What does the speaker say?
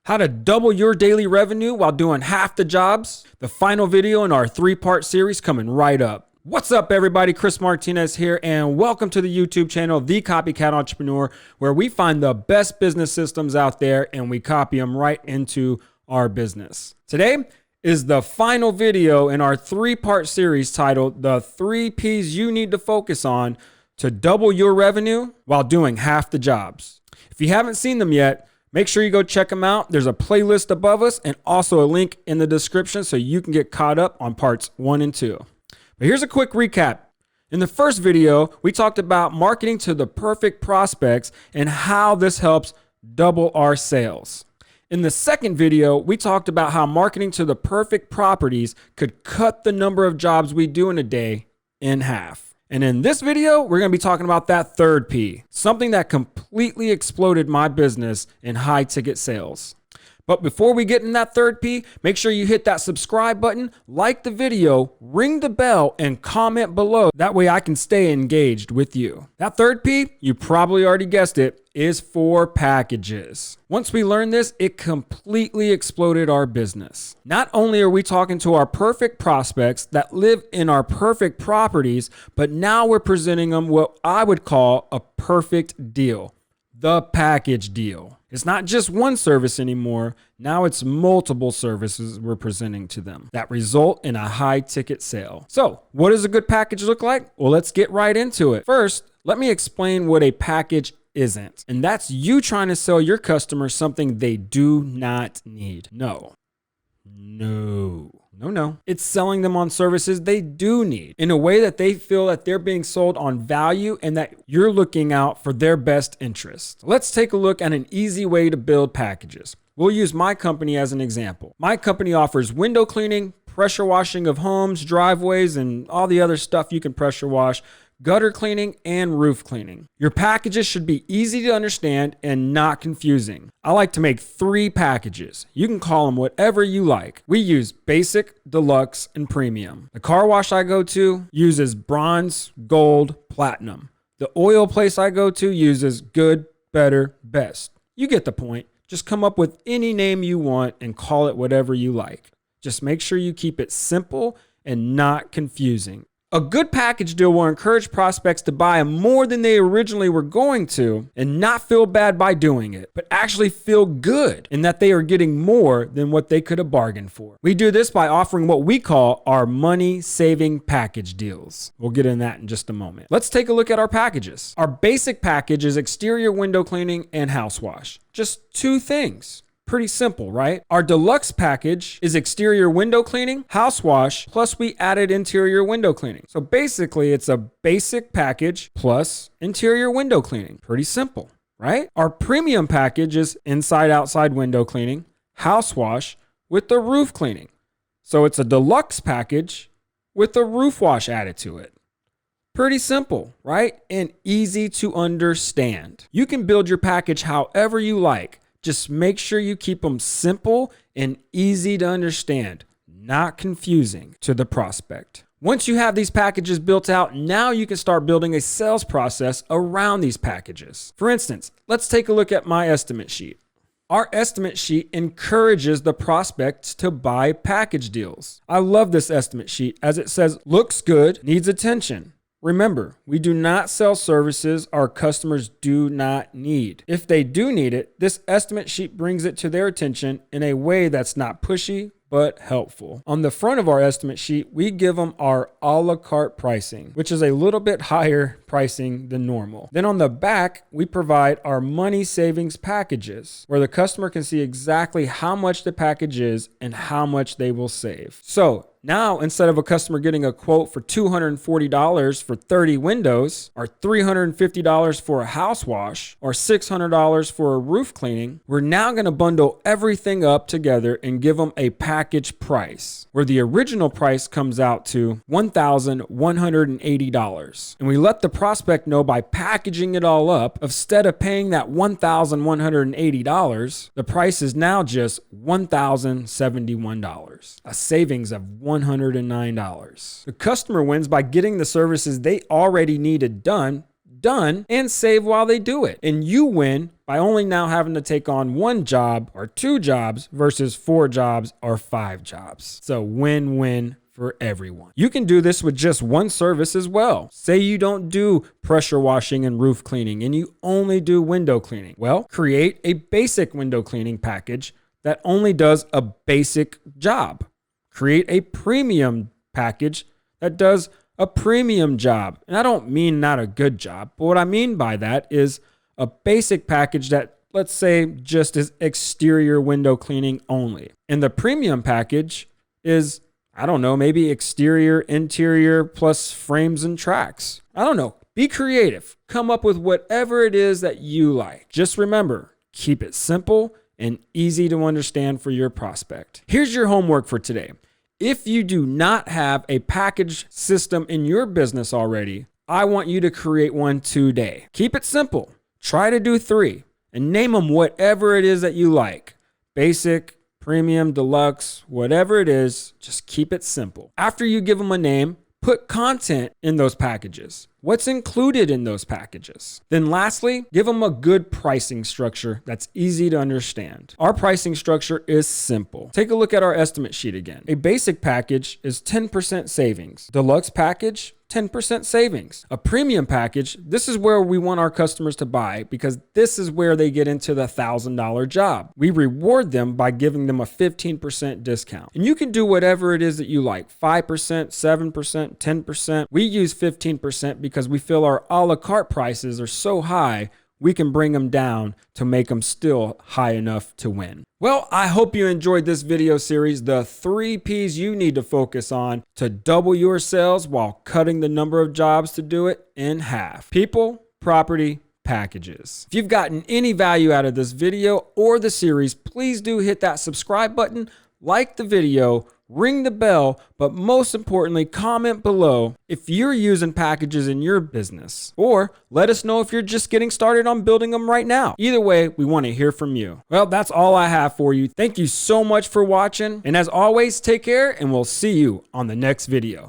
How to double your daily revenue while doing half the jobs. The final video in our 3-part series coming right up. What's up, everybody? Chris Martinez here, and welcome to the YouTube channel, The Copycat Entrepreneur, where we find the best business systems out there and we copy them right into our business. Today is the final video in our 3-part series titled The 3 P's You Need to Focus On to Double Your Revenue While Doing Half the Jobs. If you haven't seen them yet, make sure you go check them out. There's a playlist above us and also a link in the description so you can get caught up on parts 1 and 2. But here's a quick recap. In the first video, we talked about marketing to the perfect prospects and how this helps double our sales. In the second video, we talked about how marketing to the perfect properties could cut the number of jobs we do in a day in half. And in this video, we're going to be talking about that third P, something that completely exploded my business in high ticket sales. But before we get in that third P, make sure you hit that subscribe button, like the video, ring the bell, and comment below. That way I can stay engaged with you. That third P, you probably already guessed it, is for packages. Once we learned this, it completely exploded our business. Not only are we talking to our perfect prospects that live in our perfect properties, but now we're presenting them what I would call a perfect deal, the package deal. It's not just one service anymore. Now it's multiple services we're presenting to them that result in a high ticket sale. So what does a good package look like? Well, let's get right into it. First, let me explain what a package isn't. And that's you trying to sell your customers something they do not need. No. It's selling them on services they do need in a way that they feel that they're being sold on value and that you're looking out for their best interest. Let's take a look at an easy way to build packages. We'll use my company as an example. My company offers window cleaning, pressure washing of homes, driveways, and all the other stuff you can pressure wash, gutter cleaning, and roof cleaning. Your packages should be easy to understand and not confusing. I like to make 3 packages. You can call them whatever you like. We use basic, deluxe, and premium. The car wash I go to uses bronze, gold, platinum. The oil place I go to uses good, better, best. You get the point. Just come up with any name you want and call it whatever you like. Just make sure you keep it simple and not confusing. A good package deal will encourage prospects to buy more than they originally were going to and not feel bad by doing it, but actually feel good in that they are getting more than what they could have bargained for. We do this by offering what we call our money-saving package deals. We'll get in that in just a moment. Let's take a look at our packages. Our basic package is exterior window cleaning and house wash. Just 2 things. Pretty simple, right? Our deluxe package is exterior window cleaning, house wash, plus we added interior window cleaning. So basically it's a basic package plus interior window cleaning. Pretty simple, right? Our premium package is inside outside window cleaning, house wash with the roof cleaning. So it's a deluxe package with the roof wash added to it. Pretty simple, right? And easy to understand. You can build your package however you like. Just make sure you keep them simple and easy to understand, not confusing to the prospect. Once you have these packages built out, now you can start building a sales process around these packages. For instance, let's take a look at my estimate sheet. Our estimate sheet encourages the prospects to buy package deals. I love this estimate sheet as it says, looks good, needs attention. Remember, we do not sell services our customers do not need. If they do need it, this estimate sheet brings it to their attention in a way that's not pushy, but helpful. On the front of our estimate sheet, we give them our a la carte pricing, which is a little bit higher pricing than normal. Then on the back, we provide our money savings packages, where the customer can see exactly how much the package is and how much they will save. So now, instead of a customer getting a quote for $240 for 30 windows, or $350 for a house wash, or $600 for a roof cleaning, we're now going to bundle everything up together and give them a package price, where the original price comes out to $1,180. And we let the prospect know by packaging it all up, instead of paying that $1,180, the price is now just $1,071, a savings of $109. The customer wins by getting the services they already needed done done and save while they do it. And you win by only now having to take on 1 job or 2 jobs versus 4 jobs or 5 jobs. So win-win for everyone. You can do this with just one service as well. Say you don't do pressure washing and roof cleaning and you only do window cleaning. Well, create a basic window cleaning package that only does a basic job. Create a premium package that does a premium job. And I don't mean not a good job, but what I mean by that is a basic package that, let's say, just is exterior window cleaning only. And the premium package is, I don't know, maybe exterior, interior, plus frames and tracks. I don't know. Be creative. Come up with whatever it is that you like. Just remember, keep it simple and easy to understand for your prospect. Here's your homework for today. If you do not have a package system in your business already, I want you to create one today. Keep it simple. Try to do 3 and name them whatever it is that you like. Basic, premium, deluxe, whatever it is, just keep it simple. After you give them a name, put content in those packages. What's included in those packages? Then lastly, give them a good pricing structure that's easy to understand. Our pricing structure is simple. Take a look at our estimate sheet again. A basic package is 10% savings. Deluxe package, 10% savings. A premium package, this is where we want our customers to buy because this is where they get into the $1,000 job. We reward them by giving them a 15% discount. And you can do whatever it is that you like, 5%, 7%, 10%. We use 15% because we feel our a la carte prices are so high, we can bring them down to make them still high enough to win. Well, I hope you enjoyed this video series, the 3 P's you need to focus on to double your sales while cutting the number of jobs to do it in half. People, property, packages. If you've gotten any value out of this video or the series, please do hit that subscribe button, like the video, ring the bell, but most importantly, comment below if you're using packages in your business, or let us know if you're just getting started on building them right now. Either way, we want to hear from you. Well, that's all I have for you. Thank you so much for watching. And as always, take care and we'll see you on the next video.